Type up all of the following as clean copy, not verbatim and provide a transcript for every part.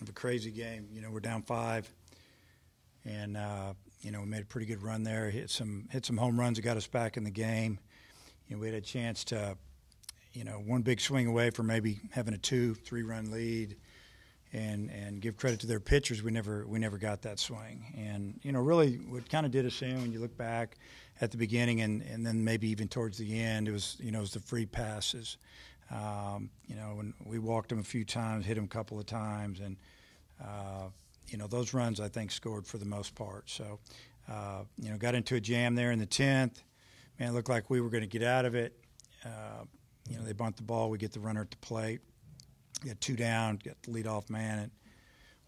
of a crazy game. You know, we're down 5, and you know, we made a pretty good run there. Hit some home runs that got us back in the game. You know, we had a chance to, you know, one big swing away from maybe having a 2-3 run lead, and give credit to their pitchers. We never got that swing. And you know, really, what kind of did us in when you look back at the beginning and then maybe even towards the end, it was the free passes. You know, when we walked them a few times, hit them a couple of times, and you know, those runs I think scored for the most part. So you know, got into a jam there in the 10th. Man, it looked like we were going to get out of it. You know, they bunt the ball, we get the runner at the plate. We got 2 down, got the leadoff man,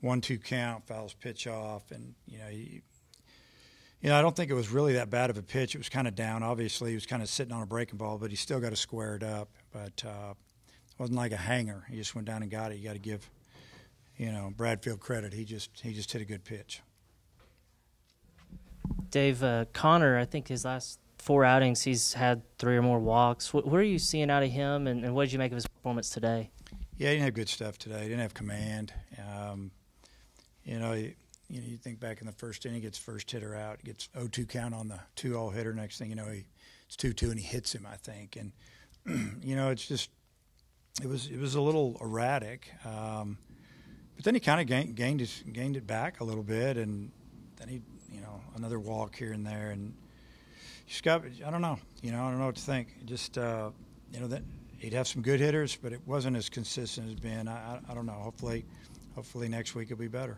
and 1-2 count, fouls pitch off, and you know, I don't think it was really that bad of a pitch. It was kind of down. Obviously, he was kind of sitting on a breaking ball, but he still got to square it up. But it wasn't like a hanger. He just went down and got it. You got to give, you know, Bradfield credit. He just hit a good pitch. Dave, Connor, I think his last 4 outings, he's had 3 or more walks. What are you seeing out of him, and what did you make of his performance today? Yeah, he didn't have good stuff today. He didn't have command. You know, you think back in the first inning, he gets first hitter out, gets 0-2 count on the 2-0 hitter. Next thing you know, it's 2-2 and he hits him, I think. And you know, it's just it was a little erratic. But then he kind of gained it back a little bit, and then he, you know, another walk here and there, and just got, I don't know, you know, I don't know what to think. Just you know, that he'd have some good hitters, but it wasn't as consistent as Ben. I don't know. Hopefully next week it'll be better.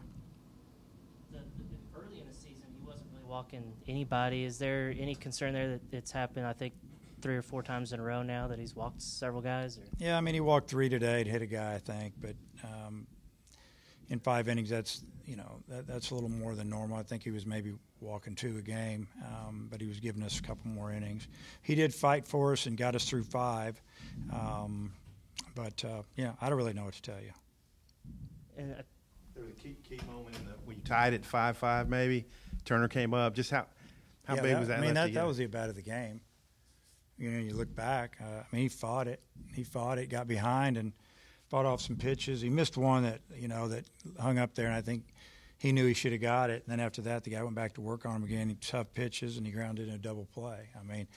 Early in the season, he wasn't really walking anybody. Is there any concern there that it's happened, I think, 3 or 4 times in a row now that he's walked several guys? Or? Yeah, I mean, he walked 3 today to hit a guy, I think. But in 5 innings, that's a little more than normal. I think he was maybe walking 2 a game, but he was giving us a couple more innings. He did fight for us and got us through 5. But yeah, I don't really know what to tell you. And there was a key moment when you tied it 5-5 maybe. Turner came up. Just how big was that? I mean, that was the at-bat of the game. You know, you look back. I mean, he fought it. Got behind and fought off some pitches. He missed one that hung up there, and I think he knew he should have got it. And then after that, the guy went back to work on him again. He tough pitches, and he grounded in a double play. I mean,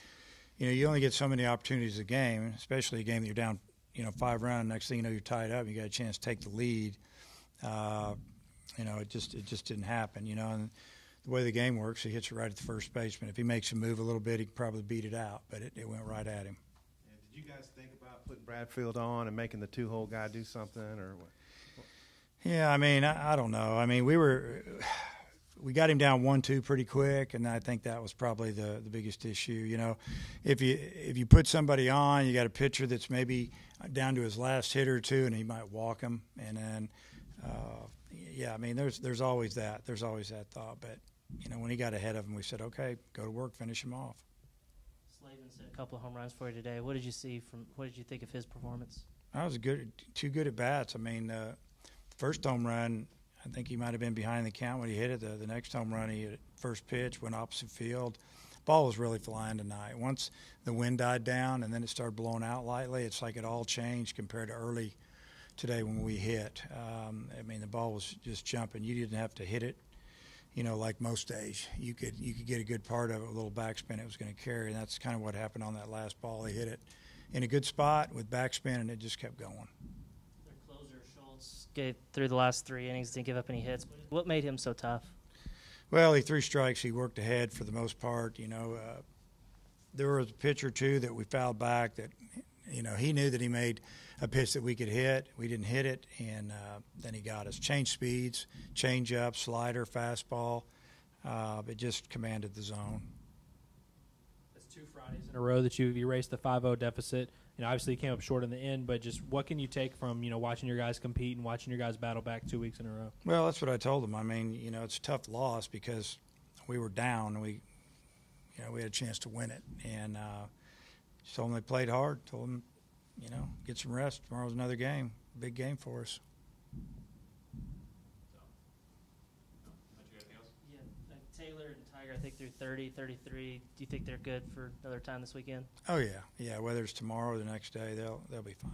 you know, you only get so many opportunities a game, especially a game that you're down, 5 runs. Next thing you know, you're tied up. You got a chance to take the lead. You know, it just didn't happen. You know, and the way the game works, he hits it right at the first baseman. If he makes him move a little bit, he could probably beat it out. But it went right at him. Yeah, did you guys think about putting Bradfield on and making the 2-hole guy do something, or what? Yeah, I mean, I don't know. I mean, we got him down 1-2 pretty quick, and I think that was probably the biggest issue. You know, if you put somebody on, you got a pitcher that's maybe down to his last hit or two, and he might walk him, and then yeah, I mean, there's always that. There's always that thought, but you know, when he got ahead of him, we said, okay, go to work, finish him off. Slavin set a couple of home runs for you today. What did you think of his performance? That was 2 good at bats. I mean, the first home run, I think he might have been behind the count when he hit it. The next home run, he hit it first pitch, went opposite field. Ball was really flying tonight. Once the wind died down and then it started blowing out lightly, it's like it all changed compared to early today when we hit. I mean, the ball was just jumping. You didn't have to hit it, like most days. You could get a good part of it, a little backspin it was going to carry, and that's kind of what happened on that last ball. He hit it in a good spot with backspin, and it just kept going. Their closer, Schultz, through the last 3 innings, didn't give up any hits. What made him so tough? Well, he threw strikes. He worked ahead for the most part. There was a pitch or two that we fouled back that, he knew that he made a pitch that we could hit. We didn't hit it, and then he got us. Change speeds, change up, slider, fastball. It just commanded the zone. That's 2 Fridays in a row that you've erased the 5-0 deficit. Obviously you came up short in the end, but just what can you take from, watching your guys compete and watching your guys battle back 2 weeks in a row? Well, that's what I told them. I mean, it's a tough loss because we were down and we had a chance to win it. And just told them they played hard, told them, get some rest. Tomorrow's another game, big game for us. Yeah, Taylor and Tiger, I think they're 30, 33. Do you think they're good for another time this weekend? Oh, yeah. Yeah, whether it's tomorrow or the next day, they'll be fine.